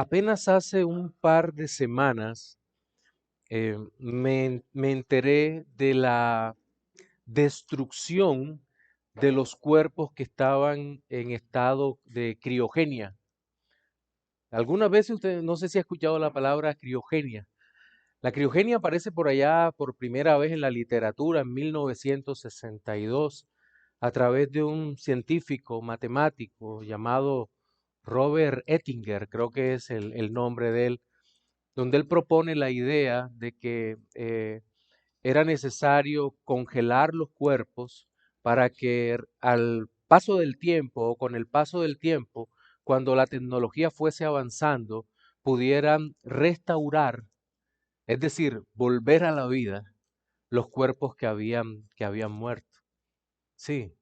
Apenas hace un par de semanas me enteré de la destrucción de los cuerpos que estaban en estado de criogenia. Algunas veces usted, no sé si ha escuchado la palabra criogenia. La criogenia aparece por allá por primera vez en la literatura en 1962 a través de un científico matemático llamado Robert Ettinger, creo que es el nombre de él, donde él propone la idea de que era necesario congelar los cuerpos para que al paso del tiempo o con el paso del tiempo, cuando la tecnología fuese avanzando, pudieran restaurar, es decir, volver a la vida los cuerpos que habían muerto. Sí,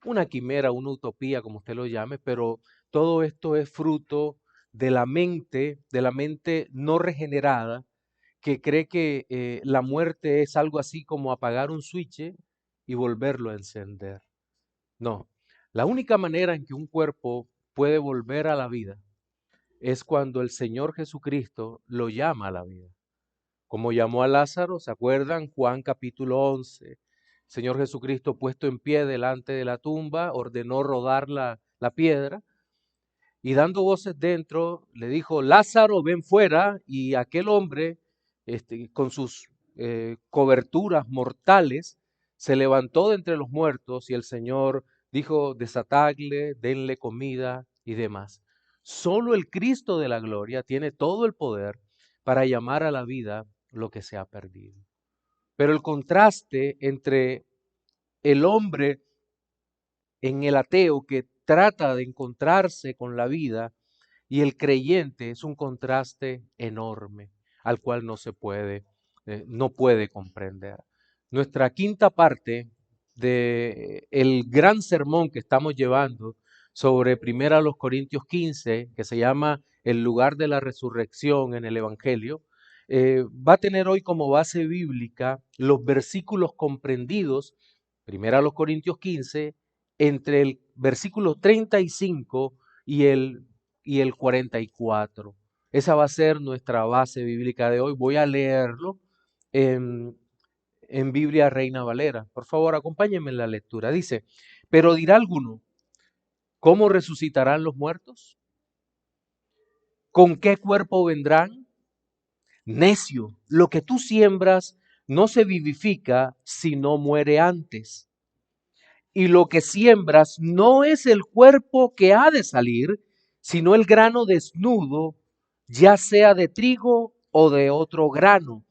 una quimera, una utopía, como usted lo llame, pero todo esto es fruto de la mente no regenerada, que cree que la muerte es algo así como apagar un switch y volverlo a encender. No, la única manera en que un cuerpo puede volver a la vida es cuando el Señor Jesucristo lo llama a la vida. Como llamó a Lázaro, ¿se acuerdan? Juan capítulo 11. Señor Jesucristo puesto en pie delante de la tumba, ordenó rodar la piedra y dando voces dentro, le dijo, Lázaro, ven fuera. Y aquel hombre, con sus coberturas mortales, se levantó de entre los muertos y el Señor dijo, desatadle, denle comida y demás. Solo el Cristo de la gloria tiene todo el poder para llamar a la vida lo que se ha perdido. Pero el contraste entre el hombre en el ateo que trata de encontrarse con la vida y el creyente es un contraste enorme al cual no puede comprender. Nuestra quinta parte de el gran sermón que estamos llevando sobre Primera los Corintios 15, que se llama El lugar de la resurrección en el Evangelio, va a tener hoy como base bíblica los versículos comprendidos, Primera los Corintios 15, entre el versículo 35 y el 44. Esa va a ser nuestra base bíblica de hoy. Voy a leerlo en, en Biblia Reina Valera. Por favor, acompáñenme en la lectura. Dice, pero dirá alguno, ¿cómo resucitarán los muertos? ¿Con qué cuerpo vendrán? Necio, lo que tú siembras no se vivifica si no muere antes. Y lo que siembras no es el cuerpo que ha de salir, sino el grano desnudo, ya sea de trigo o de otro grano.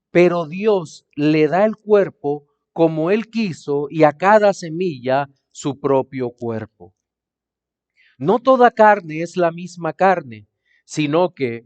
Pero Dios le da el cuerpo como Él quiso y a cada semilla su propio cuerpo. No toda carne es la misma carne, sino que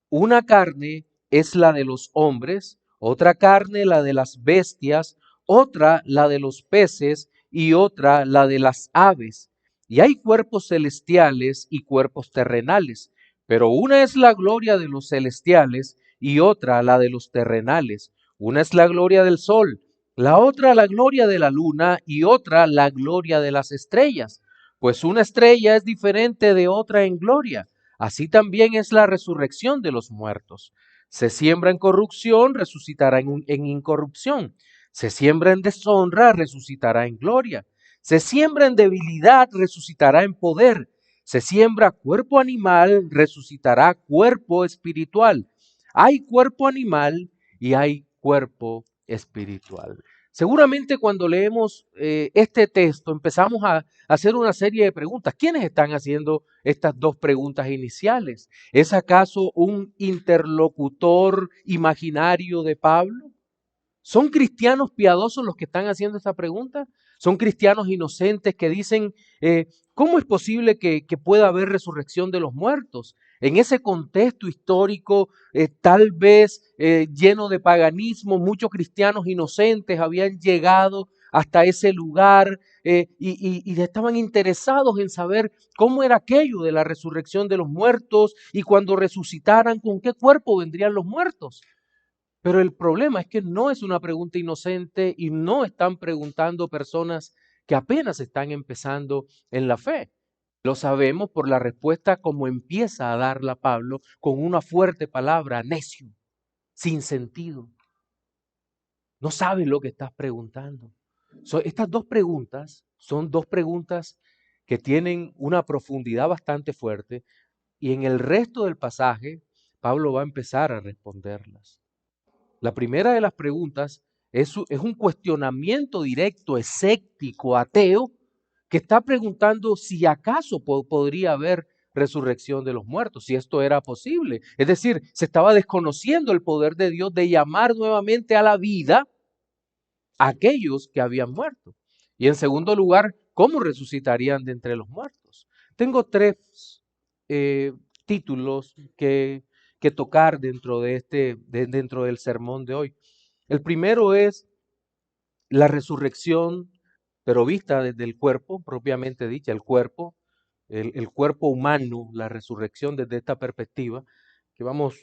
una carne es la de los hombres, otra carne la de las bestias, otra la de los peces y otra la de las aves. Y hay cuerpos celestiales y cuerpos terrenales, pero una es la gloria de los celestiales y otra la de los terrenales. Una es la gloria del sol, la otra la gloria de la luna y otra la gloria de las estrellas. Pues una estrella es diferente de otra en gloria. Así también es la resurrección de los muertos. Se siembra en corrupción, resucitará en incorrupción. Se siembra en deshonra, resucitará en gloria. Se siembra en debilidad, resucitará en poder. Se siembra cuerpo animal, resucitará cuerpo espiritual. Hay cuerpo animal y hay cuerpo espiritual. Seguramente cuando leemos este texto empezamos a hacer una serie de preguntas. ¿Quiénes están haciendo estas dos preguntas iniciales? ¿Es acaso un interlocutor imaginario de Pablo? ¿Son cristianos piadosos los que están haciendo esta pregunta? ¿Son cristianos inocentes que dicen, ¿cómo es posible que pueda haber resurrección de los muertos? En ese contexto histórico, tal vez lleno de paganismo, muchos cristianos inocentes habían llegado hasta ese lugar y estaban interesados en saber cómo era aquello de la resurrección de los muertos y cuando resucitaran, ¿con qué cuerpo vendrían los muertos? Pero el problema es que no es una pregunta inocente y no están preguntando personas que apenas están empezando en la fe. Lo sabemos por la respuesta como empieza a darla Pablo con una fuerte palabra, necio, sin sentido. No sabes lo que estás preguntando. Estas dos preguntas son dos preguntas que tienen una profundidad bastante fuerte y en el resto del pasaje Pablo va a empezar a responderlas. La primera de las preguntas es un cuestionamiento directo, escéptico, ateo, que está preguntando si acaso podría haber resurrección de los muertos, si esto era posible. Es decir, se estaba desconociendo el poder de Dios de llamar nuevamente a la vida a aquellos que habían muerto. Y en segundo lugar, ¿cómo resucitarían de entre los muertos? Tengo tres eh, títulos que tocar dentro del sermón de hoy. El primero es la resurrección, pero vista desde el cuerpo, propiamente dicha, el cuerpo humano, la resurrección desde esta perspectiva, que vamos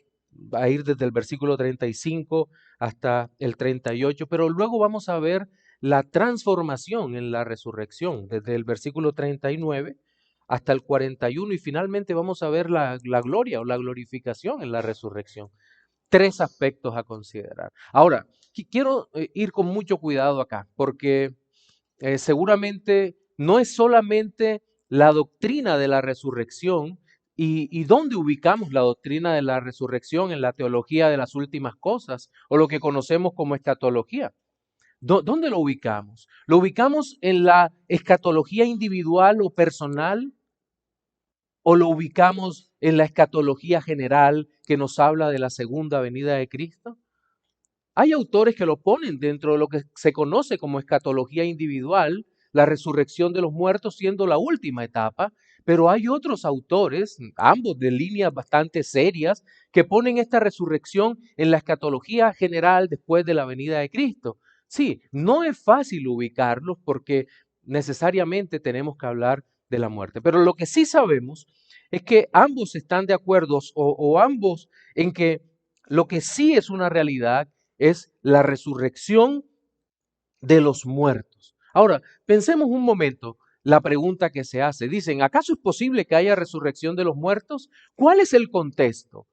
a ir desde el versículo 35 hasta el 38, pero luego vamos a ver la transformación en la resurrección, desde el versículo 39 hasta el 41, y finalmente vamos a ver la gloria o la glorificación en la resurrección. Tres aspectos a considerar. Ahora, quiero ir con mucho cuidado acá, porque seguramente no es solamente la doctrina de la resurrección y dónde ubicamos la doctrina de la resurrección en la teología de las últimas cosas o lo que conocemos como escatología. ¿Dónde lo ubicamos? ¿Lo ubicamos en la escatología individual o personal? ¿O lo ubicamos en la escatología general que nos habla de la segunda venida de Cristo? Hay autores que lo ponen dentro de lo que se conoce como escatología individual, la resurrección de los muertos siendo la última etapa, pero hay otros autores, ambos de líneas bastante serias, que ponen esta resurrección en la escatología general después de la venida de Cristo. Sí, no es fácil ubicarlos porque necesariamente tenemos que hablar de la muerte, pero lo que sí sabemos es que ambos están de acuerdo o ambos en que lo que sí es una realidad es la resurrección de los muertos. Ahora, pensemos un momento la pregunta que se hace. Dicen, ¿acaso es posible que haya resurrección de los muertos? ¿Cuál es el contexto?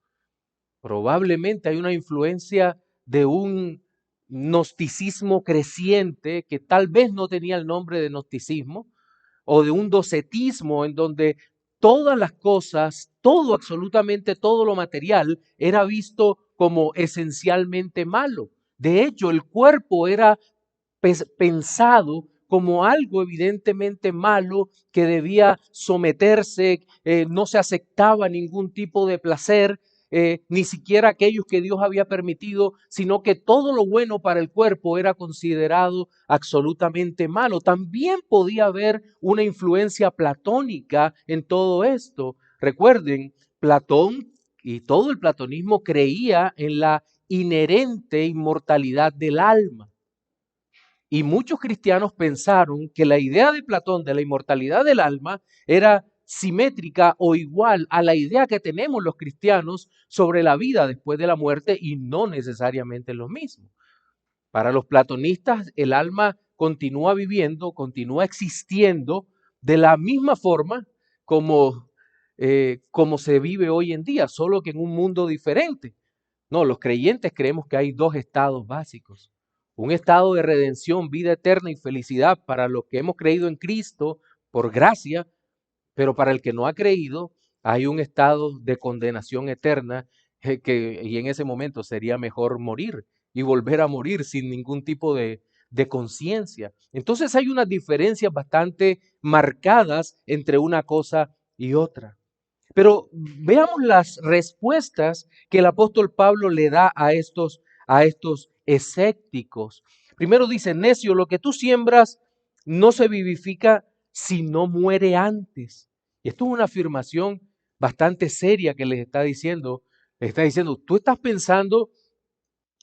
Probablemente hay una influencia de un gnosticismo creciente que tal vez no tenía el nombre de gnosticismo, o de un docetismo en donde todas las cosas, todo, absolutamente todo lo material era visto como esencialmente malo. De hecho, el cuerpo era pensado como algo evidentemente malo que debía someterse, no se aceptaba ningún tipo de placer, ni siquiera aquellos que Dios había permitido, sino que todo lo bueno para el cuerpo era considerado absolutamente malo. También podía haber una influencia platónica en todo esto. Recuerden, Platón y todo el platonismo creía en la inherente inmortalidad del alma. Y muchos cristianos pensaron que la idea de Platón de la inmortalidad del alma era simétrica o igual a la idea que tenemos los cristianos sobre la vida después de la muerte y no necesariamente lo mismo. Para los platonistas el alma continúa viviendo, continúa existiendo de la misma forma como se vive hoy en día, solo que en un mundo diferente. No, los creyentes creemos que hay dos estados básicos. Un estado de redención, vida eterna y felicidad para los que hemos creído en Cristo por gracia, pero para el que no ha creído hay un estado de condenación eterna y en ese momento sería mejor morir y volver a morir sin ningún tipo de conciencia. Entonces hay unas diferencias bastante marcadas entre una cosa y otra. Pero veamos las respuestas que el apóstol Pablo le da a estos escépticos. Primero dice, necio, lo que tú siembras no se vivifica si no muere antes. Y esto es una afirmación bastante seria que les está diciendo. Les está diciendo, tú estás pensando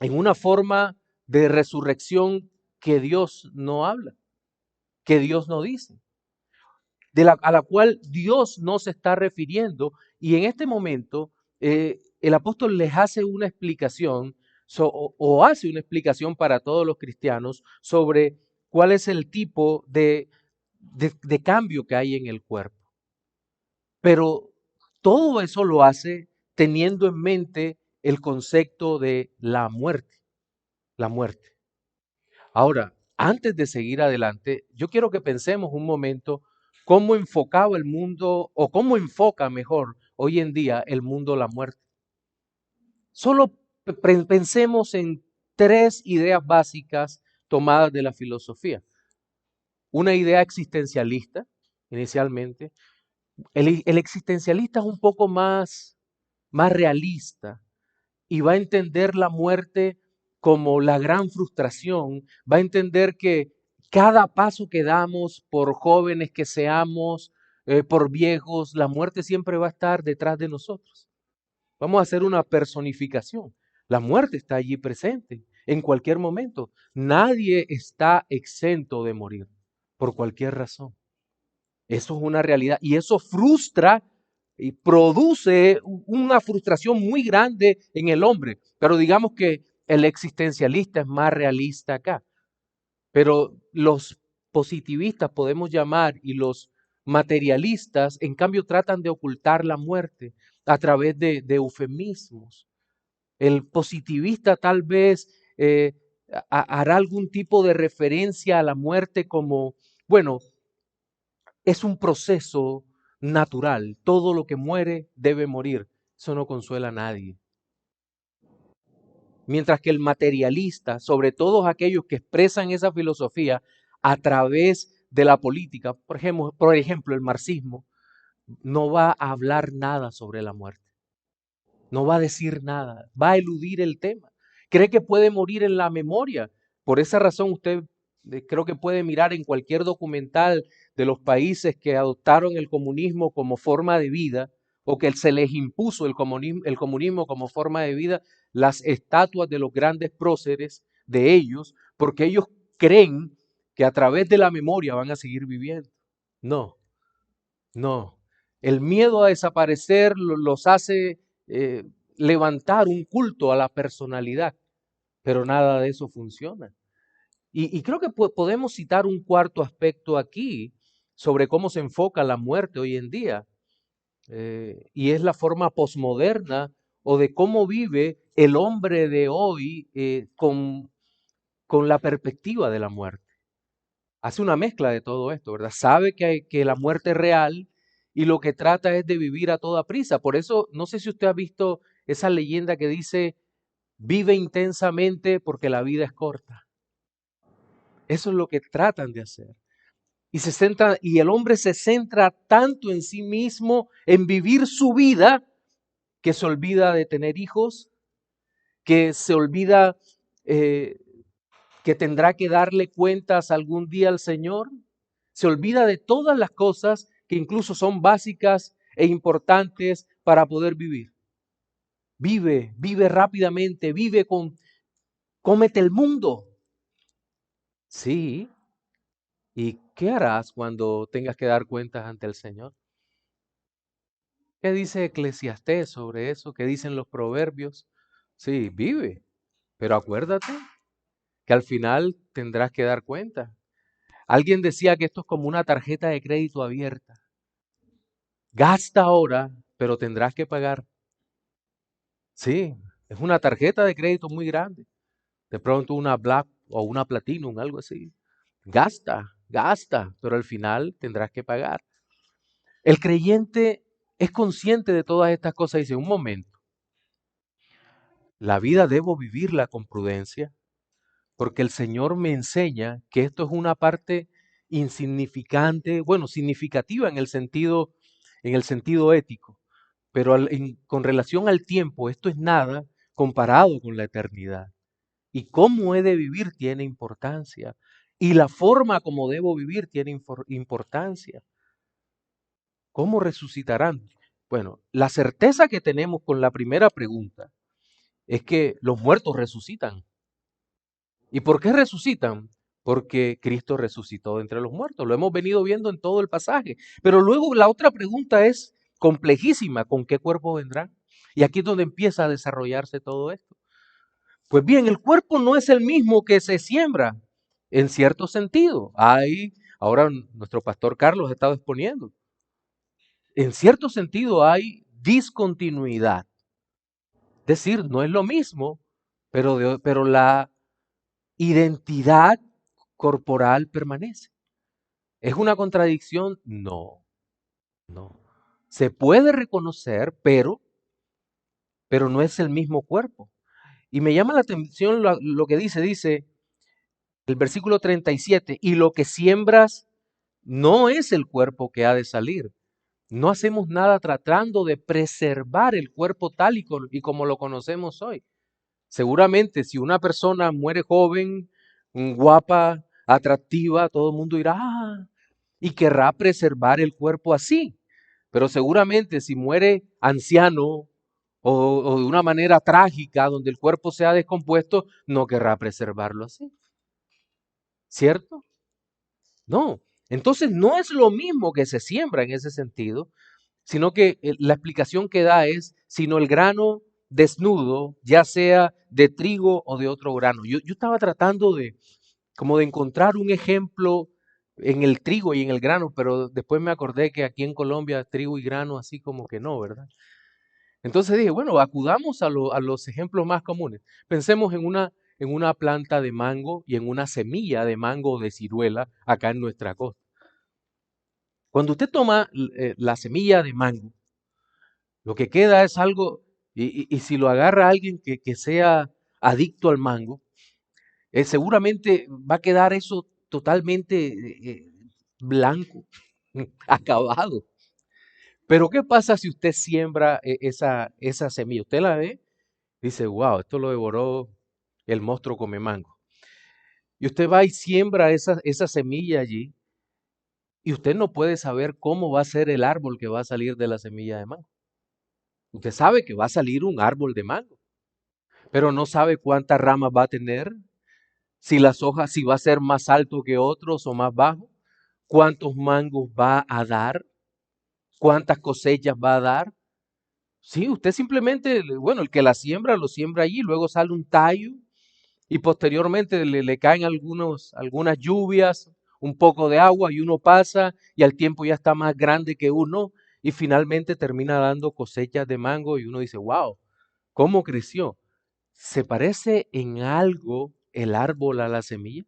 en una forma de resurrección que Dios no habla, que Dios no dice, a la cual Dios no se está refiriendo. Y en este momento el apóstol les hace una explicación o hace una explicación para todos los cristianos sobre cuál es el tipo de cambio que hay en el cuerpo. Pero todo eso lo hace teniendo en mente el concepto de la muerte, la muerte. Ahora, antes de seguir adelante, yo quiero que pensemos un momento cómo enfocaba el mundo, o cómo enfoca mejor hoy en día el mundo la muerte. Solo pensemos en tres ideas básicas tomadas de la filosofía. Una idea existencialista, inicialmente. El existencialista es un poco más realista y va a entender la muerte como la gran frustración, va a entender que cada paso que damos, por jóvenes que seamos, por viejos, la muerte siempre va a estar detrás de nosotros. Vamos a hacer una personificación. La muerte está allí presente en cualquier momento. Nadie está exento de morir por cualquier razón. Eso es una realidad y eso frustra y produce una frustración muy grande en el hombre. Pero digamos que el existencialista es más realista acá. Pero los positivistas podemos llamar, y los materialistas en cambio tratan de ocultar la muerte a través de eufemismos. El positivista tal vez hará algún tipo de referencia a la muerte como, bueno, es un proceso natural. Todo lo que muere debe morir. Eso no consuela a nadie. Mientras que el materialista, sobre todo aquellos que expresan esa filosofía a través de la política, por ejemplo el marxismo, no va a hablar nada sobre la muerte. No va a decir nada. Va a eludir el tema. Cree que puede morir en la memoria. Por esa razón usted creo que puede mirar en cualquier documental de los países que adoptaron el comunismo como forma de vida o que se les impuso el comunismo como forma de vida, las estatuas de los grandes próceres de ellos, porque ellos creen que a través de la memoria van a seguir viviendo. No, no. El miedo a desaparecer los hace levantar un culto a la personalidad, pero nada de eso funciona. Y creo que podemos citar un cuarto aspecto aquí sobre cómo se enfoca la muerte hoy en día, y es la forma posmoderna o de cómo vive el hombre de hoy con la perspectiva de la muerte. Hace una mezcla de todo esto, ¿verdad? Sabe que la muerte es real y lo que trata es de vivir a toda prisa. Por eso, no sé si usted ha visto esa leyenda que dice, vive intensamente porque la vida es corta. Eso es lo que tratan de hacer. Y el hombre se centra tanto en sí mismo, en vivir su vida, que se olvida de tener hijos, que se olvida eh, que tendrá que darle cuentas algún día al Señor. Se olvida de todas las cosas que incluso son básicas e importantes para poder vivir. Vive rápidamente, cómete el mundo. Sí. ¿Y qué harás cuando tengas que dar cuentas ante el Señor? ¿Qué dice Eclesiastés sobre eso? ¿Qué dicen los proverbios? Sí, vive, pero acuérdate que al final tendrás que dar cuenta. Alguien decía que esto es como una tarjeta de crédito abierta. Gasta ahora, pero tendrás que pagar. Sí, es una tarjeta de crédito muy grande. De pronto una Black o una Platinum, algo así. Gasta, pero al final tendrás que pagar. El creyente es consciente de todas estas cosas y dice, un momento, la vida debo vivirla con prudencia, porque el Señor me enseña que esto es una parte insignificante, bueno, significativa en el sentido ético, pero con relación al tiempo, esto es nada comparado con la eternidad. Y cómo he de vivir tiene importancia. Y la forma como debo vivir tiene importancia. ¿Cómo resucitarán? Bueno, la certeza que tenemos con la primera pregunta es que los muertos resucitan. ¿Y por qué resucitan? Porque Cristo resucitó de entre los muertos. Lo hemos venido viendo en todo el pasaje. Pero luego la otra pregunta es complejísima. ¿Con qué cuerpo vendrán? Y aquí es donde empieza a desarrollarse todo esto. Pues bien, el cuerpo no es el mismo que se siembra, en cierto sentido. Ahora nuestro pastor Carlos ha estado exponiendo. En cierto sentido hay discontinuidad. Es decir, no es lo mismo, pero la identidad corporal permanece. ¿Es una contradicción? No, no. Se puede reconocer, pero no es el mismo cuerpo. Y me llama la atención lo que dice el versículo 37, y lo que siembras no es el cuerpo que ha de salir. No hacemos nada tratando de preservar el cuerpo tal y como lo conocemos hoy. Seguramente si una persona muere joven, guapa, atractiva, todo el mundo dirá, "Ah", y querrá preservar el cuerpo así. Pero seguramente si muere anciano o de una manera trágica, donde el cuerpo se ha descompuesto, no querrá preservarlo así. ¿Cierto? No. Entonces no es lo mismo que se siembra en ese sentido, sino que la explicación que da es, sino el grano desnudo, ya sea de trigo o de otro grano. Yo estaba tratando como de encontrar un ejemplo en el trigo y en el grano, pero después me acordé que aquí en Colombia trigo y grano así como que no, ¿verdad? Entonces dije, bueno, acudamos a los ejemplos más comunes. Pensemos en una planta de mango y en una semilla de mango o de ciruela acá en nuestra costa. Cuando usted toma la semilla de mango, lo que queda es algo, y si lo agarra alguien que sea adicto al mango, seguramente va a quedar eso totalmente blanco, acabado. Pero ¿qué pasa si usted siembra esa semilla? Usted la ve, dice, wow, esto lo devoró el monstruo come mango. Y usted va y siembra esa semilla allí, y usted no puede saber cómo va a ser el árbol que va a salir de la semilla de mango. Usted sabe que va a salir un árbol de mango, pero no sabe cuántas ramas va a tener, si las hojas, si va a ser más alto que otros o más bajo, cuántos mangos va a dar, cuántas cosechas va a dar. Sí, usted simplemente, bueno, el que la siembra, lo siembra allí, luego sale un tallo y posteriormente le caen algunas lluvias, un poco de agua y uno pasa y al tiempo ya está más grande que uno y finalmente termina dando cosechas de mango y uno dice, wow, ¿cómo creció? ¿Se parece en algo el árbol a la semilla?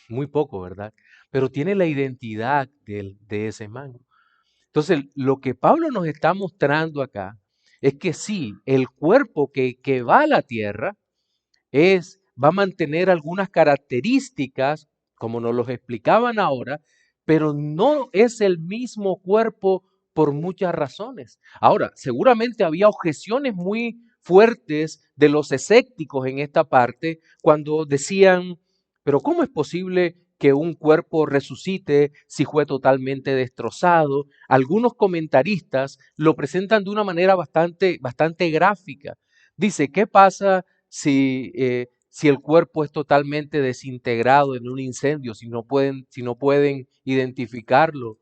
Muy poco, ¿verdad? Pero tiene la identidad de ese mango. Entonces, lo que Pablo nos está mostrando acá es que sí, el cuerpo que va a la tierra va a mantener algunas características, como nos los explicaban ahora, pero no es el mismo cuerpo por muchas razones. Ahora, seguramente había objeciones muy fuertes de los escépticos en esta parte cuando decían, pero ¿cómo es posible que un cuerpo resucite si fue totalmente destrozado? Algunos comentaristas lo presentan de una manera bastante gráfica. Dice, ¿qué pasa si el cuerpo es totalmente desintegrado en un incendio, si no pueden identificarlo?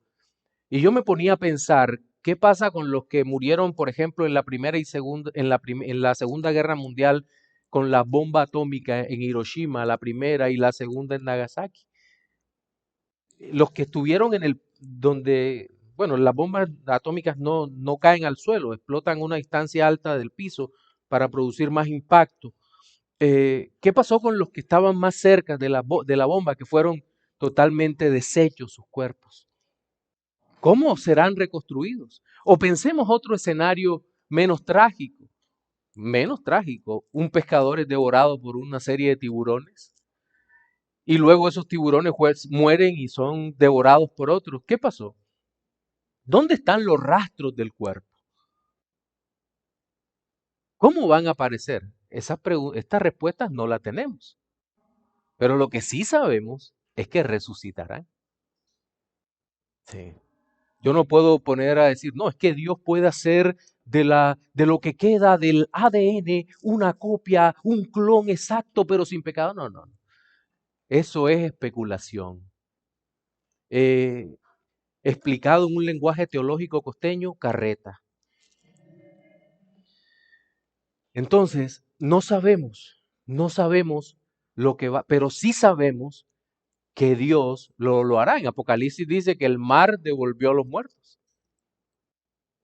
Y yo me ponía a pensar, ¿qué pasa con los que murieron, por ejemplo, en la primera y segunda, en la Segunda Guerra Mundial con la bomba atómica en Hiroshima, la primera y la segunda en Nagasaki? Los que estuvieron donde, bueno, las bombas atómicas no caen al suelo, explotan a una distancia alta del piso para producir más impacto. ¿Qué pasó con los que estaban más cerca de la bomba, que fueron totalmente deshechos sus cuerpos? ¿Cómo serán reconstruidos? O pensemos otro escenario menos trágico. Un pescador es devorado por una serie de tiburones y luego esos tiburones mueren y son devorados por otros. ¿Qué pasó? ¿Dónde están los rastros del cuerpo? ¿Cómo van a aparecer? Estas respuestas no las tenemos. Pero lo que sí sabemos es que resucitarán. Sí. Yo no puedo poner a decir, no, es que Dios puede hacer de lo que queda del ADN una copia, un clon exacto, pero sin pecado. No, no. Eso es especulación. Eh, Explicado en un lenguaje teológico costeño, carreta. Entonces, no sabemos lo que va, pero sí sabemos que Dios lo hará. En Apocalipsis dice que el mar devolvió a los muertos.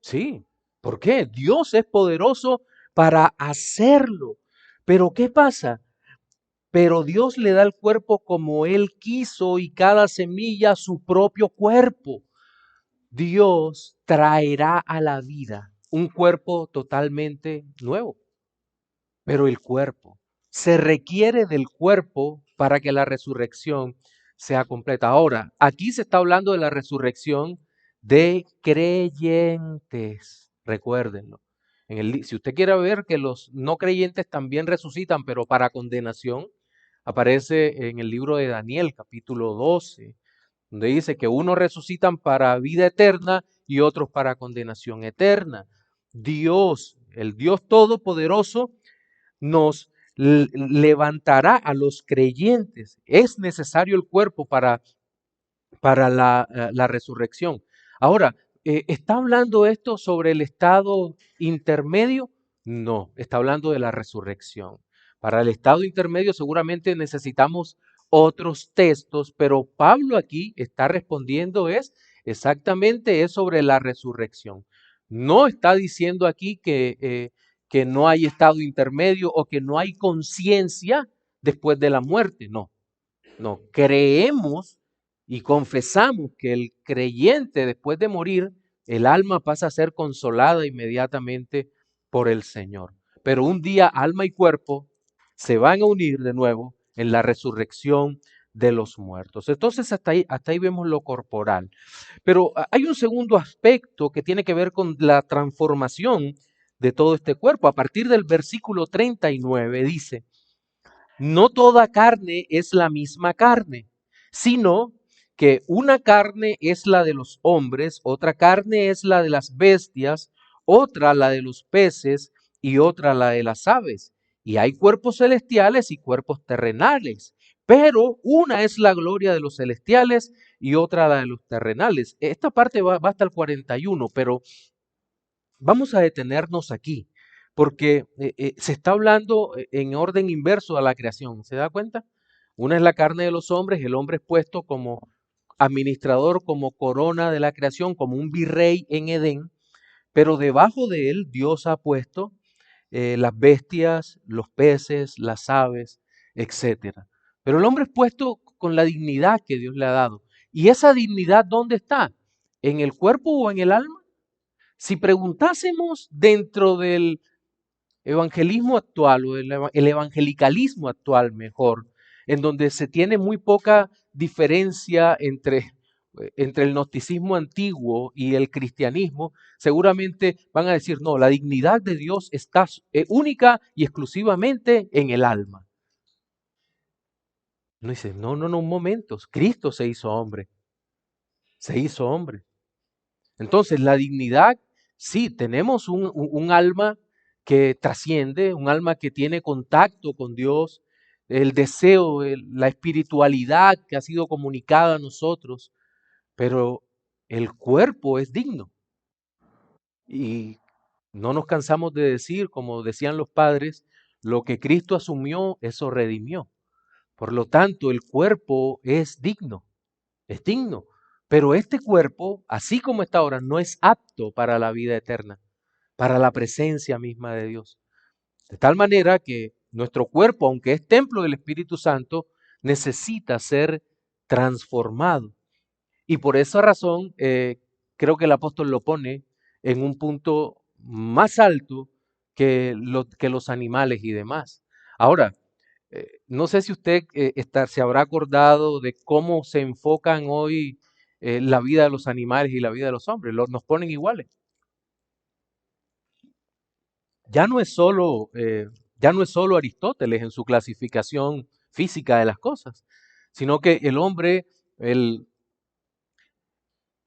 Sí. ¿Por qué? Dios es poderoso para hacerlo. Pero ¿qué pasa? Pero Dios le da el cuerpo como Él quiso y cada semilla su propio cuerpo. Dios traerá a la vida un cuerpo totalmente nuevo, pero el cuerpo. Se requiere del cuerpo para que la resurrección sea completa. Ahora, aquí se está hablando de la resurrección de creyentes. Recuérdenlo. Si usted quiere ver que los no creyentes también resucitan, pero para condenación, aparece en el libro de Daniel, capítulo 12, donde dice que unos resucitan para vida eterna y otros para condenación eterna. Dios, el Dios Todopoderoso, nos levantará a los creyentes. Es necesario el cuerpo para la resurrección. Ahora, ¿está hablando esto sobre el estado intermedio? No, está hablando de la resurrección. Para el estado intermedio seguramente necesitamos otros textos, pero Pablo aquí está respondiendo es sobre la resurrección. No está diciendo aquí que no hay estado intermedio o que no hay conciencia después de la muerte. No, no, creemos y confesamos que el creyente después de morir, el alma pasa a ser consolada inmediatamente por el Señor. Pero un día alma y cuerpo se van a unir de nuevo en la resurrección de los muertos. Entonces hasta ahí vemos lo corporal. Pero hay un segundo aspecto que tiene que ver con la transformación de todo este cuerpo. A partir del versículo 39 dice, no toda carne es la misma carne, sino que una carne es la de los hombres, otra carne es la de las bestias, otra la de los peces y otra la de las aves. Y hay cuerpos celestiales y cuerpos terrenales, pero una es la gloria de los celestiales y otra la de los terrenales. Esta parte va hasta el 41, pero vamos a detenernos aquí, porque se está hablando en orden inverso a la creación. ¿Se da cuenta? Una es la carne de los hombres, el hombre es puesto como administrador, como corona de la creación, como un virrey en Edén, pero debajo de él Dios ha puesto las bestias, los peces, las aves, etcétera. Pero el hombre es puesto con la dignidad que Dios le ha dado. ¿Y esa dignidad dónde está? ¿En el cuerpo o en el alma? Si preguntásemos dentro del evangelismo actual o el evangelicalismo actual mejor, en donde se tiene muy poca diferencia entre el gnosticismo antiguo y el cristianismo, seguramente van a decir, no, la dignidad de Dios está única y exclusivamente en el alma. No dice, no, no, no, un momento, Cristo se hizo hombre, se hizo hombre. Entonces, la dignidad, sí, tenemos un alma que trasciende, un alma que tiene contacto con Dios, el deseo, la espiritualidad que ha sido comunicada a nosotros, pero el cuerpo es digno. Y no nos cansamos de decir, como decían los padres, lo que Cristo asumió, eso redimió. Por lo tanto, el cuerpo es digno. Pero este cuerpo, así como está ahora, no es apto para la vida eterna, para la presencia misma de Dios. De tal manera que nuestro cuerpo, aunque es templo del Espíritu Santo, necesita ser transformado. Y por esa razón, creo que el apóstol lo pone en un punto más alto que los animales y demás. Ahora, no sé si usted se habrá acordado de cómo se enfocan hoy la vida de los animales y la vida de los hombres. Nos ponen iguales. Ya no es solo, ya no es solo Aristóteles en su clasificación física de las cosas, sino que el,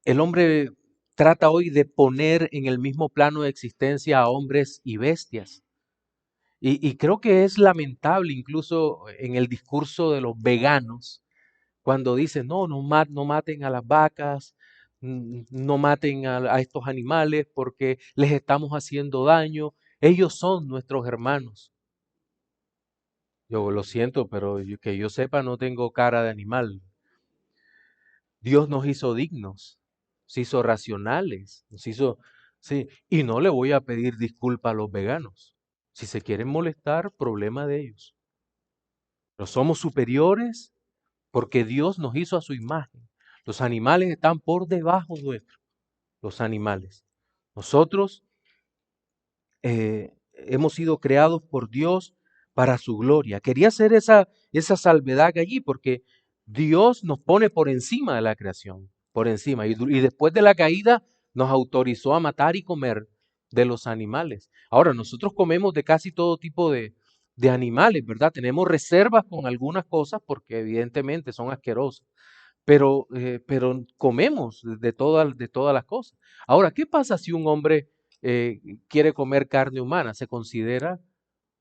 el hombre trata hoy de poner en el mismo plano de existencia a hombres y bestias. Y creo que es lamentable incluso en el discurso de los veganos, cuando dicen, no, no maten a las vacas, no maten a estos animales porque les estamos haciendo daño, ellos son nuestros hermanos. Yo lo siento, pero que yo sepa no tengo cara de animal. Dios nos hizo dignos, nos hizo racionales, Sí, y no le voy a pedir disculpa a los veganos. Si se quieren molestar, problema de ellos. Pero somos superiores porque Dios nos hizo a su imagen. Los animales están por debajo nuestro, los animales. Nosotros hemos sido creados por Dios para su gloria. Quería hacer esa salvedad allí porque Dios nos pone por encima de la creación, por encima. Y después de la caída nos autorizó a matar y comer de los animales. Ahora, nosotros comemos de casi todo tipo de animales, ¿verdad? Tenemos reservas con algunas cosas porque evidentemente son asquerosas, pero comemos de todas las cosas. Ahora, ¿qué pasa si un hombre quiere comer carne humana? Se considera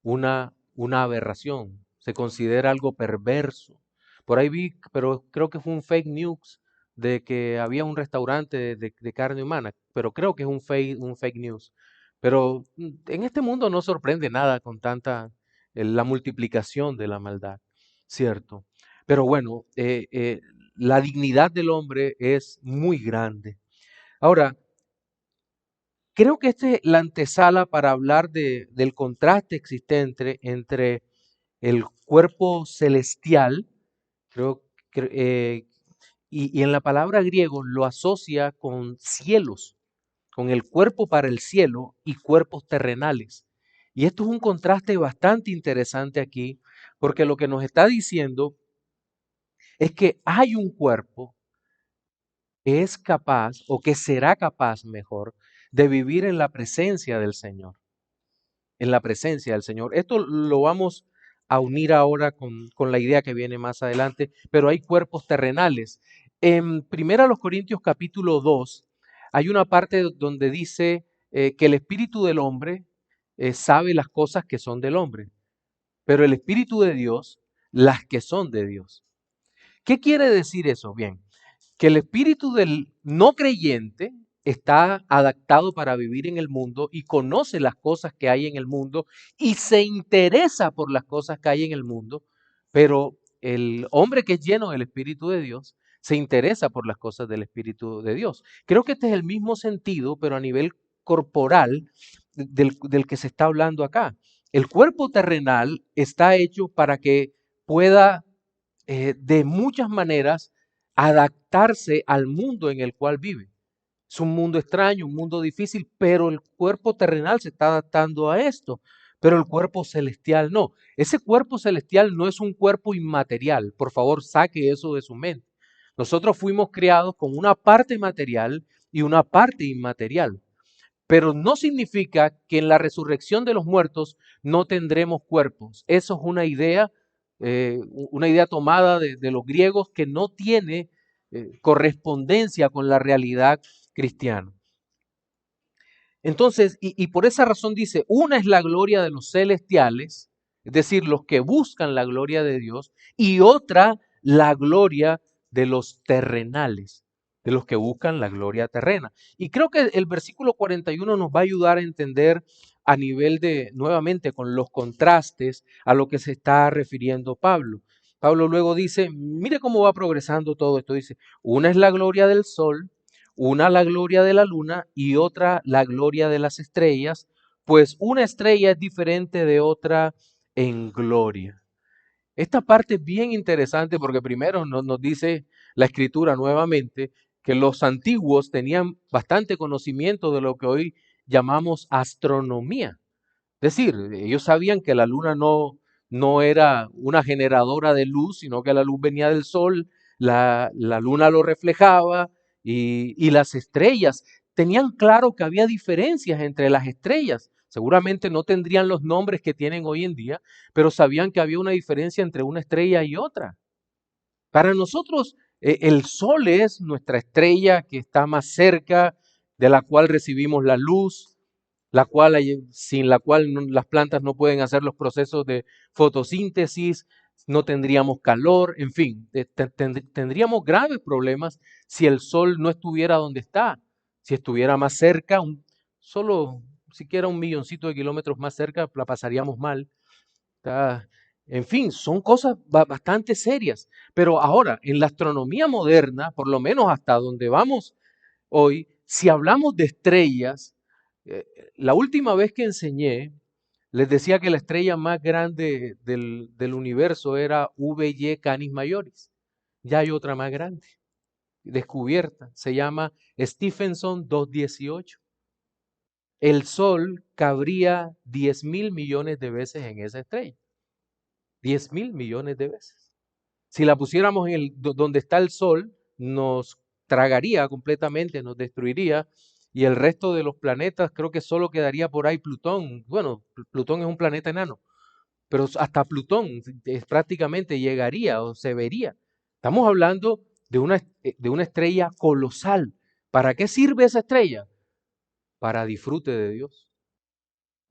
una aberración, se considera algo perverso. Por ahí vi, pero creo que fue un fake news de que había un restaurante de carne humana, pero creo que es un fake news. Pero en este mundo no sorprende nada con tanta la multiplicación de la maldad, ¿cierto? Pero bueno, la dignidad del hombre es muy grande. Ahora, creo que esta es la antesala para hablar del contraste existente entre el cuerpo celestial, creo, y en la palabra griego lo asocia con cielos, con el cuerpo para el cielo y cuerpos terrenales. Y esto es un contraste bastante interesante aquí, porque lo que nos está diciendo es que hay un cuerpo que es capaz, o que será capaz mejor, de vivir en la presencia del Señor, en la presencia del Señor. Esto lo vamos a unir ahora con la idea que viene más adelante, pero hay cuerpos terrenales. En 1 Corintios capítulo 2 hay una parte donde dice que el espíritu del hombre sabe las cosas que son del hombre, pero el espíritu de Dios las que son de Dios. ¿Qué quiere decir eso? Bien, que el espíritu del no creyente está adaptado para vivir en el mundo y conoce las cosas que hay en el mundo y se interesa por las cosas que hay en el mundo, pero el hombre que es lleno del Espíritu de Dios se interesa por las cosas del Espíritu de Dios. Creo que este es el mismo sentido, pero a nivel corporal del que se está hablando acá. El cuerpo terrenal está hecho para que pueda de muchas maneras adaptarse al mundo en el cual vive. Es un mundo extraño, un mundo difícil, pero el cuerpo terrenal se está adaptando a esto, pero el cuerpo celestial no. Ese cuerpo celestial no es un cuerpo inmaterial. Por favor, saque eso de su mente. Nosotros fuimos creados con una parte material y una parte inmaterial. Pero no significa que en la resurrección de los muertos no tendremos cuerpos. Eso es una idea tomada de los griegos que no tiene correspondencia con la realidad cristiana. Entonces, y por esa razón dice, una es la gloria de los celestiales, es decir, los que buscan la gloria de Dios, y otra la gloria de los terrenales, de los que buscan la gloria terrena. Y creo que el versículo 41 nos va a ayudar a entender a nivel de, nuevamente, con los contrastes a lo que se está refiriendo Pablo. Pablo luego dice, mire cómo va progresando todo esto. Dice, una es la gloria del sol, una la gloria de la luna y otra la gloria de las estrellas, pues una estrella es diferente de otra en gloria. Esta parte es bien interesante porque primero nos dice la escritura nuevamente que los antiguos tenían bastante conocimiento de lo que hoy llamamos astronomía. Es decir, ellos sabían que la luna no era una generadora de luz, sino que la luz venía del sol, la luna lo reflejaba y las estrellas. Tenían claro que había diferencias entre las estrellas. Seguramente no tendrían los nombres que tienen hoy en día, pero sabían que había una diferencia entre una estrella y otra. Para nosotros, el sol es nuestra estrella que está más cerca, de la cual recibimos la luz, sin la cual las plantas no pueden hacer los procesos de fotosíntesis, no tendríamos calor, en fin, tendríamos graves problemas si el sol no estuviera donde está, si estuviera más cerca, solo siquiera 1 milloncito de kilómetros más cerca, la pasaríamos mal. Está- En fin, son cosas bastante serias. Pero ahora, en la astronomía moderna, por lo menos hasta donde vamos hoy, si hablamos de estrellas, La última vez que enseñé, les decía que la estrella más grande del universo era VY Canis Majoris. Ya hay otra más grande, descubierta. Se llama Stephenson 218. El Sol cabría 10.000 millones de veces en esa estrella. 10.000 millones de veces. Si la pusiéramos en donde está el Sol, nos tragaría completamente, nos destruiría. Y el resto de los planetas, creo que solo quedaría por ahí Plutón. Bueno, Plutón es un planeta enano, pero hasta Plutón prácticamente llegaría o se vería. Estamos hablando de una estrella colosal. ¿Para qué sirve esa estrella? Para disfrute de Dios.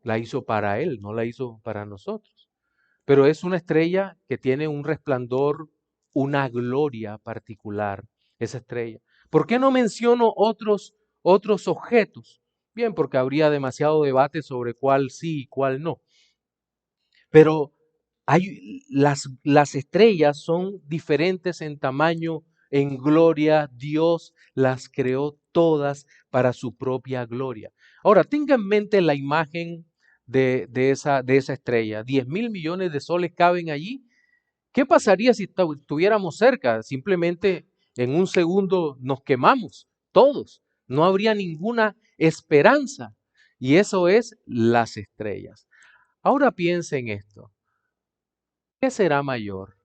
La hizo para Él, no la hizo para nosotros. Pero es una estrella que tiene un resplandor, una gloria particular, esa estrella. ¿Por qué no menciono otros objetos? Bien, porque habría demasiado debate sobre cuál sí y cuál no. Pero las estrellas son diferentes en tamaño, en gloria. Dios las creó todas para su propia gloria. Ahora, tenga en mente la imagen de esa estrella. 10.000 millones de soles caben allí. ¿Qué pasaría si estuviéramos cerca? Simplemente en un segundo nos quemamos, todos. No habría ninguna esperanza. Y eso es las estrellas. Ahora piense en esto. ¿Qué será mayor?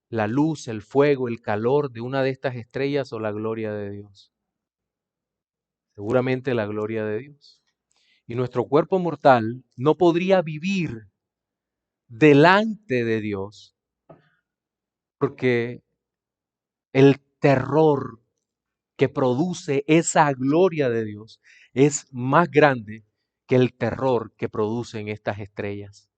¿La luz, el fuego, el calor de una de estas estrellas o la gloria de Dios? Seguramente la gloria de Dios. Y nuestro cuerpo mortal no podría vivir delante de Dios porque el terror que produce esa gloria de Dios es más grande que el terror que producen estas estrellas.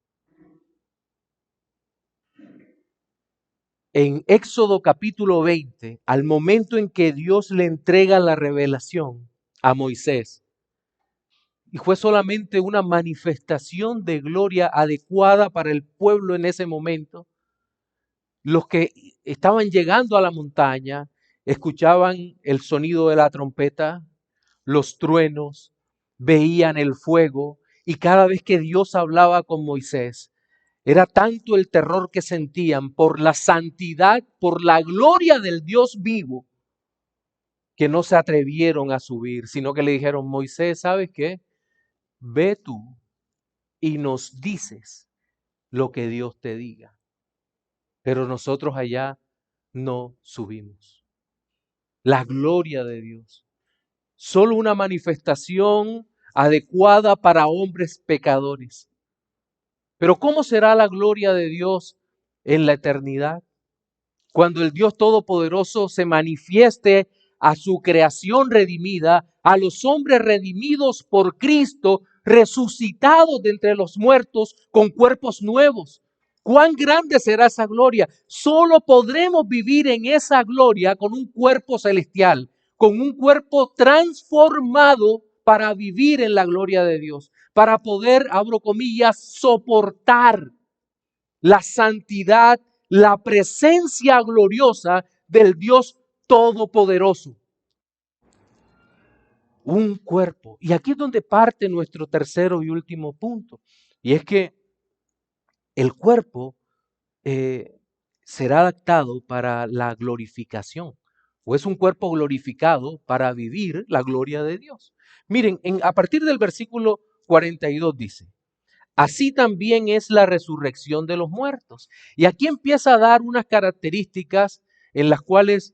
En Éxodo capítulo 20, al momento en que Dios le entrega la revelación a Moisés, y fue solamente una manifestación de gloria adecuada para el pueblo en ese momento, los que estaban llegando a la montaña escuchaban el sonido de la trompeta, los truenos, veían el fuego, y cada vez que Dios hablaba con Moisés, era tanto el terror que sentían por la santidad, por la gloria del Dios vivo, que no se atrevieron a subir, sino que le dijeron: Moisés, ¿sabes qué? Ve tú y nos dices lo que Dios te diga. Pero nosotros allá no subimos. La gloria de Dios. Solo una manifestación adecuada para hombres pecadores. Pero ¿cómo será la gloria de Dios en la eternidad? Cuando el Dios Todopoderoso se manifieste a su creación redimida, a los hombres redimidos por Cristo, resucitados de entre los muertos con cuerpos nuevos. ¿Cuán grande será esa gloria? Solo podremos vivir en esa gloria con un cuerpo celestial, con un cuerpo transformado para vivir en la gloria de Dios, para poder, abro comillas, soportar la santidad, la presencia gloriosa del Dios Todopoderoso. Un cuerpo. Y aquí es donde parte nuestro tercero y último punto. Y es que el cuerpo será adaptado para la glorificación. O es un cuerpo glorificado para vivir la gloria de Dios. Miren, a partir del versículo 42 dice: así también es la resurrección de los muertos. Y aquí empieza a dar unas características en las cuales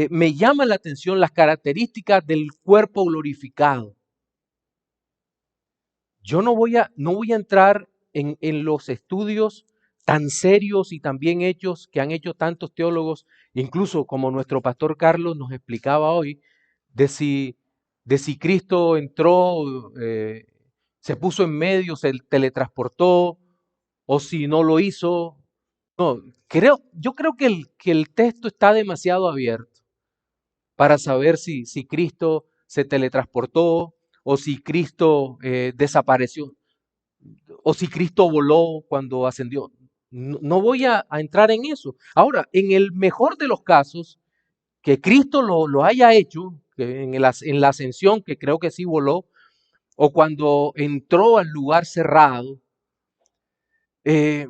me llama la atención las características del cuerpo glorificado. Yo no voy a entrar en los estudios tan serios y tan bien hechos que han hecho tantos teólogos, incluso como nuestro pastor Carlos nos explicaba hoy, de si Cristo entró, se puso en medio, se teletransportó, o si no lo hizo. No, yo creo que el texto está demasiado abierto para saber si Cristo se teletransportó, o si Cristo desapareció, o si Cristo voló cuando ascendió. No voy a entrar en eso. Ahora, en el mejor de los casos, que Cristo lo haya hecho, que en la ascensión, que creo que sí voló, o cuando entró al lugar cerrado. Eh,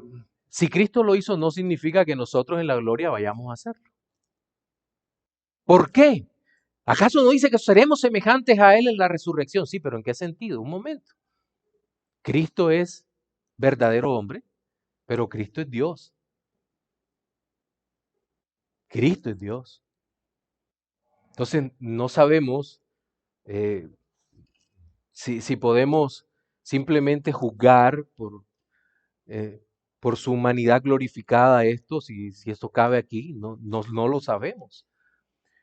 si Cristo lo hizo, no significa que nosotros en la gloria vayamos a hacerlo. ¿Por qué? ¿Acaso no dice que seremos semejantes a Él en la resurrección? Sí, pero ¿en qué sentido? Un momento. Cristo es verdadero hombre, pero Cristo es Dios. Cristo es Dios. Entonces, no sabemos eh, si podemos simplemente juzgar eh, por su humanidad glorificada a esto, si esto cabe aquí, no lo sabemos.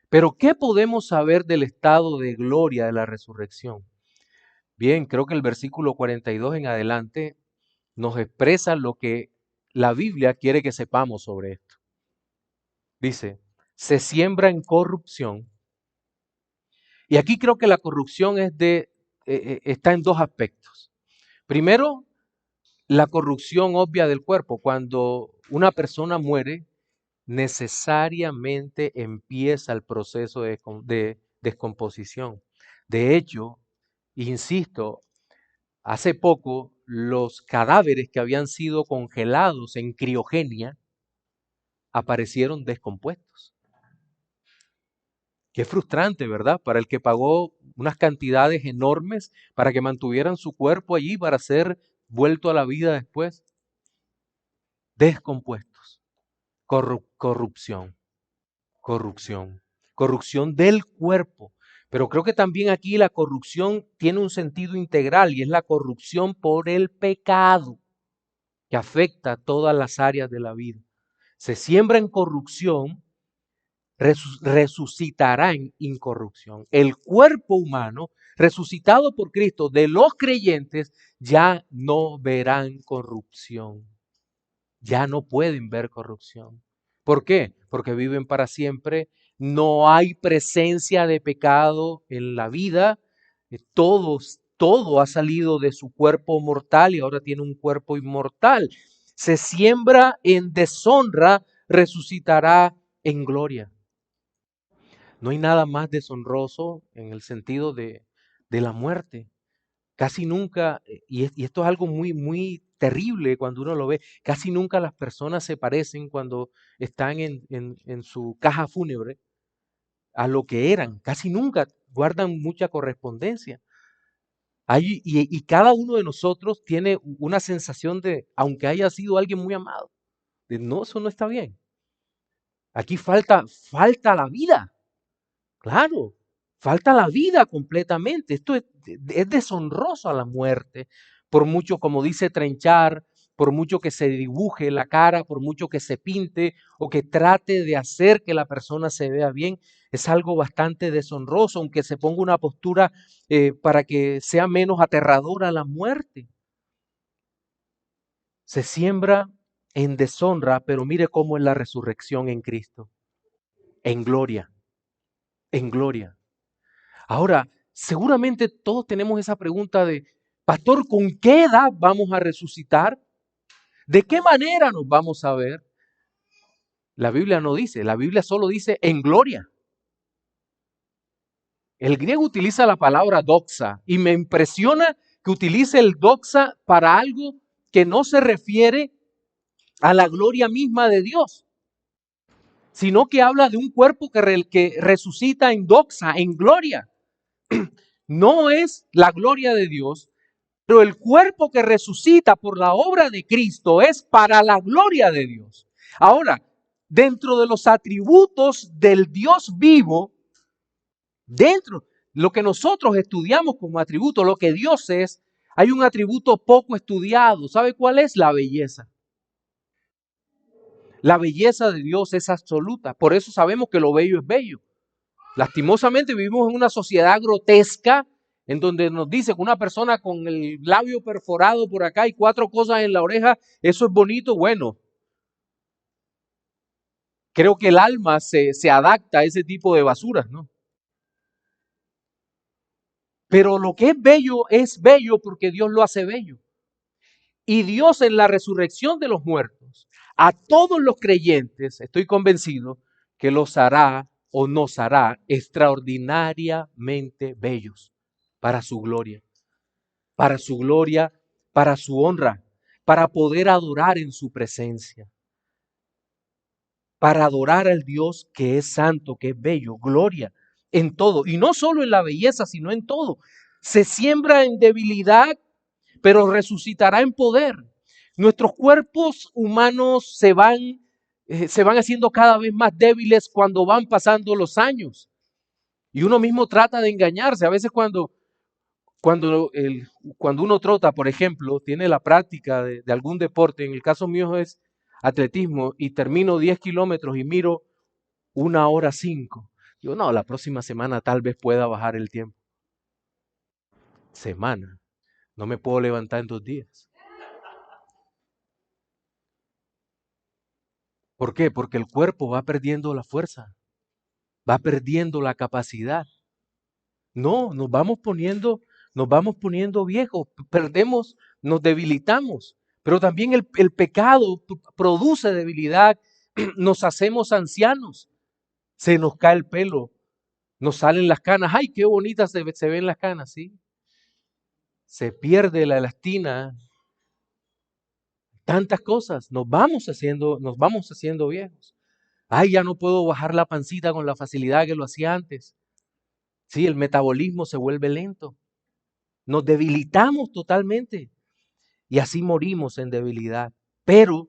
Pero ¿qué podemos saber del estado de gloria de la resurrección? Bien, creo que el versículo 42 en adelante nos expresa lo que la Biblia quiere que sepamos sobre esto. Dice, se siembra en corrupción. Y aquí creo que la corrupción está en dos aspectos. Primero, la corrupción obvia del cuerpo. Cuando una persona muere, necesariamente empieza el proceso de descomposición. De hecho, insisto, hace poco los cadáveres que habían sido congelados en criogenia aparecieron descompuestos. Qué frustrante, ¿verdad? Para el que pagó unas cantidades enormes para que mantuvieran su cuerpo allí para ser vuelto a la vida después. Descompuestos. Corrupción. Corrupción. Corrupción del cuerpo. Pero creo que también aquí la corrupción tiene un sentido integral y es la corrupción por el pecado que afecta a todas las áreas de la vida. Se siembra en corrupción, resucitará en incorrupción. El cuerpo humano, resucitado por Cristo, de los creyentes, ya no verán corrupción. Ya no pueden ver corrupción. ¿Por qué? Porque viven para siempre. No hay presencia de pecado en la vida. Todo ha salido de su cuerpo mortal y ahora tiene un cuerpo inmortal. Se siembra en deshonra, resucitará en gloria. No hay nada más deshonroso en el sentido de la muerte. Casi nunca, y esto es algo muy terrible cuando uno lo ve, casi nunca las personas se parecen cuando están en su caja fúnebre a lo que eran. Casi nunca guardan mucha correspondencia. Y cada uno de nosotros tiene una sensación de, aunque haya sido alguien muy amado, de no, eso no está bien. Aquí falta la vida. Claro, falta la vida completamente. Esto es deshonroso a la muerte. Por mucho, como dice Trenchard, por mucho que se dibuje la cara, por mucho que se pinte o que trate de hacer que la persona se vea bien, es algo bastante deshonroso, aunque se ponga una postura para que sea menos aterradora la muerte. Se siembra en deshonra, pero mire cómo es la resurrección en Cristo, en gloria, en gloria. Ahora, seguramente todos tenemos esa pregunta de, pastor, ¿con qué edad vamos a resucitar? ¿De qué manera nos vamos a ver? La Biblia no dice, la Biblia solo dice en gloria. El griego utiliza la palabra doxa y me impresiona que utilice el doxa para algo que no se refiere a la gloria misma de Dios, sino que habla de un cuerpo que resucita en doxa, en gloria. No es la gloria de Dios, pero el cuerpo que resucita por la obra de Cristo es para la gloria de Dios. Ahora, dentro de los atributos del Dios vivo, dentro de lo que nosotros estudiamos como atributo, lo que Dios es, hay un atributo poco estudiado. ¿Sabe cuál es? La belleza. La belleza de Dios es absoluta. Por eso sabemos que lo bello es bello. Lastimosamente vivimos en una sociedad grotesca en donde nos dice que una persona con el labio perforado por acá y 4 cosas en la oreja, eso es bonito. Bueno, creo que el alma se adapta a ese tipo de basuras, ¿no? Pero lo que es bello porque Dios lo hace bello. Y Dios en la resurrección de los muertos, a todos los creyentes, estoy convencido que los hará o nos hará extraordinariamente bellos para su gloria. para su gloria, para su honra, para poder adorar en su presencia, para adorar al Dios que es santo, que es bello, gloria en todo, y no solo en la belleza, sino en todo. Se siembra en debilidad, pero resucitará en poder. Nuestros cuerpos humanos se van haciendo cada vez más débiles cuando van pasando los años. Y uno mismo trata de engañarse. A veces cuando, cuando uno trota, por ejemplo, tiene la práctica de algún deporte, en el caso mío es atletismo, y termino 10 kilómetros y miro 1 hora 5. Digo, no, la próxima semana tal vez pueda bajar el tiempo. Semana. No me puedo levantar en 2 días. ¿Por qué? Porque el cuerpo va perdiendo la fuerza, va perdiendo la capacidad. No, nos vamos poniendo viejos, perdemos, nos debilitamos. Pero también el pecado produce debilidad, nos hacemos ancianos, se nos cae el pelo, nos salen las canas. ¡Ay, qué bonitas se ven las canas! ¿Sí? Se pierde la elastina, tantas cosas, nos vamos haciendo viejos. ¡Ay, ya no puedo bajar la pancita con la facilidad que lo hacía antes! Sí, el metabolismo se vuelve lento. Nos debilitamos totalmente y así morimos en debilidad. Pero,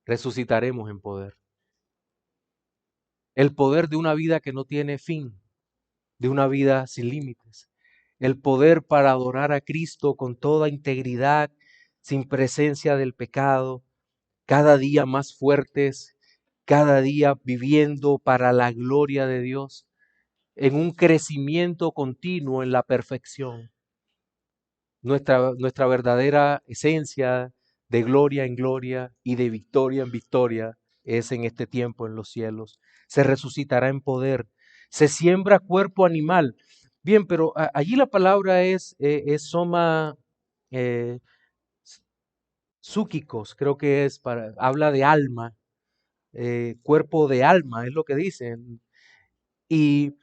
resucitaremos en poder. El poder de una vida que no tiene fin, de una vida sin límites. El poder para adorar a Cristo con toda integridad, sin presencia del pecado, cada día más fuertes, cada día viviendo para la gloria de Dios, en un crecimiento continuo en la perfección. Nuestra verdadera esencia de gloria en gloria y de victoria en victoria es en este tiempo en los cielos. Se resucitará en poder. Se siembra cuerpo animal. Bien, pero allí la palabra es soma eh, psúquicos, creo que habla de alma, cuerpo de alma, es lo que dicen. Y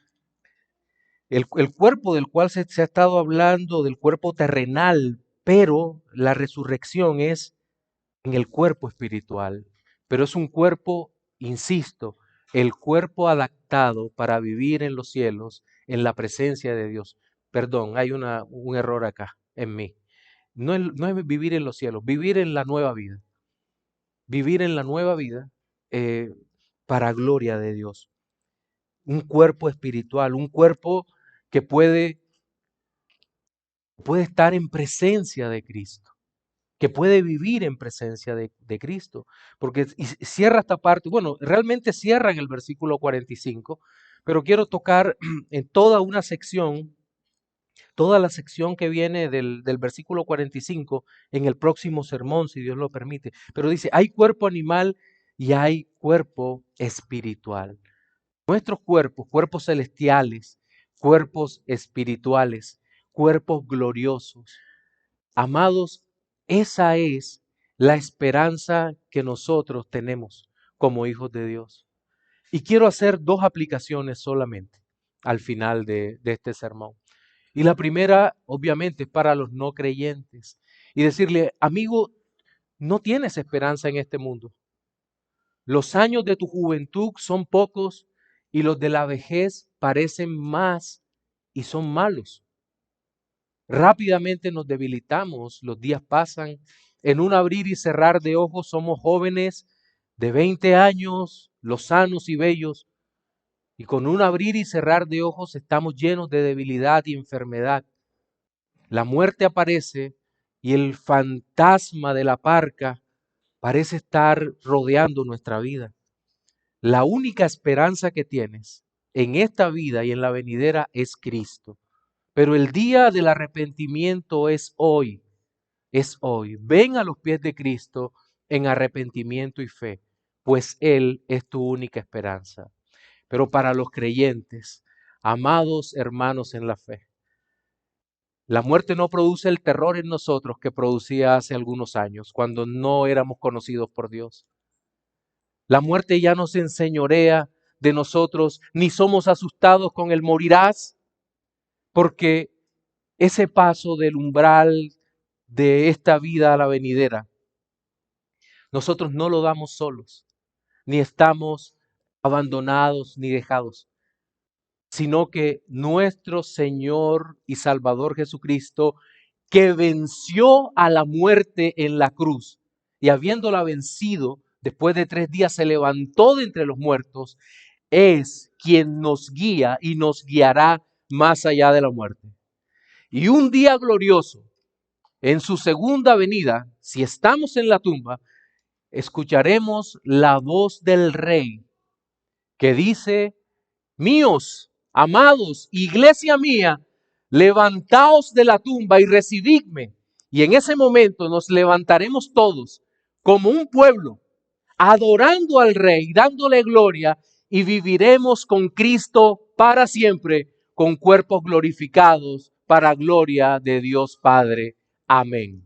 el cuerpo del cual se ha estado hablando, del cuerpo terrenal, pero la resurrección es en el cuerpo espiritual. Pero es un cuerpo, insisto, el cuerpo adaptado para vivir en los cielos, en la presencia de Dios. Perdón, hay un error acá en mí. No es vivir en los cielos, vivir en la nueva vida. Vivir en la nueva vida eh, para gloria de Dios. Un cuerpo espiritual, un cuerpo que puede estar en presencia de Cristo, que puede vivir en presencia de Cristo. Porque cierra esta parte, bueno, realmente cierra en el versículo 45, pero quiero tocar en toda la sección que viene del versículo 45 en el próximo sermón, si Dios lo permite. Pero dice, hay cuerpo animal y hay cuerpo espiritual. Nuestros cuerpos, cuerpos celestiales, cuerpos espirituales, cuerpos gloriosos. Amados, esa es la esperanza que nosotros tenemos como hijos de Dios. Y quiero hacer 2 aplicaciones solamente al final de este sermón. Y la primera, obviamente, es para los no creyentes. Y decirle, amigo, no tienes esperanza en este mundo. Los años de tu juventud son pocos y los de la vejez parecen más y son malos. Rápidamente nos debilitamos, los días pasan, en un abrir y cerrar de ojos somos jóvenes de 20 años, lozanos y bellos, y con un abrir y cerrar de ojos estamos llenos de debilidad y enfermedad. La muerte aparece y el fantasma de la parca parece estar rodeando nuestra vida. La única esperanza que tienes en esta vida y en la venidera es Cristo. Pero el día del arrepentimiento es hoy, es hoy. Ven a los pies de Cristo en arrepentimiento y fe, pues Él es tu única esperanza. Pero para los creyentes, amados hermanos en la fe, la muerte no produce el terror en nosotros que producía hace algunos años, cuando no éramos conocidos por Dios. La muerte ya no se enseñorea de nosotros, ni somos asustados con el morirás, porque ese paso del umbral de esta vida a la venidera, nosotros no lo damos solos, ni estamos abandonados ni dejados, sino que nuestro Señor y Salvador Jesucristo, que venció a la muerte en la cruz y habiéndola vencido, después de 3 días se levantó de entre los muertos, es quien nos guía y nos guiará más allá de la muerte. Y un día glorioso, en su segunda venida, si estamos en la tumba, escucharemos la voz del Rey que dice: míos, amados, iglesia mía, levantaos de la tumba y recibidme. Y en ese momento nos levantaremos todos como un pueblo, adorando al Rey, dándole gloria, y viviremos con Cristo para siempre, con cuerpos glorificados, para gloria de Dios Padre. Amén.